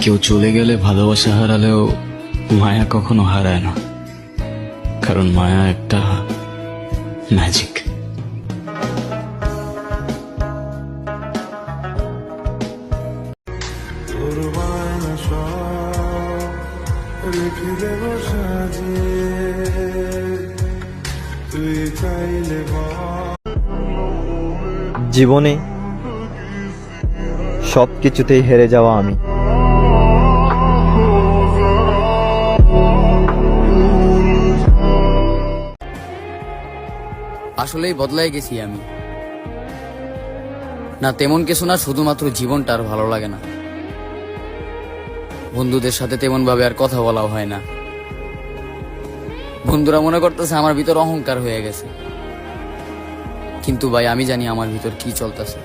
কেউ চলে গেলে ভালোবাসা হারালেও মায়া কখনো হারায় না, কারণ মায়া একটা ম্যাজিক। জীবনে সবকিছুতেই হেরে যাওয়া আমি। আসলেই বদলাই গেছি আমি, না তেমন কিছু না, শুধুমাত্র জীবনটা আর ভালো লাগে না। বন্ধুদের সাথে তেমন ভাবে আর কথা বলাও হয় না। বন্ধুরা মনে করতেছে আমার ভিতর অহংকার হয়ে গেছে, কিন্তু ভাই আমি জানি আমার ভিতর কি চলতেছে।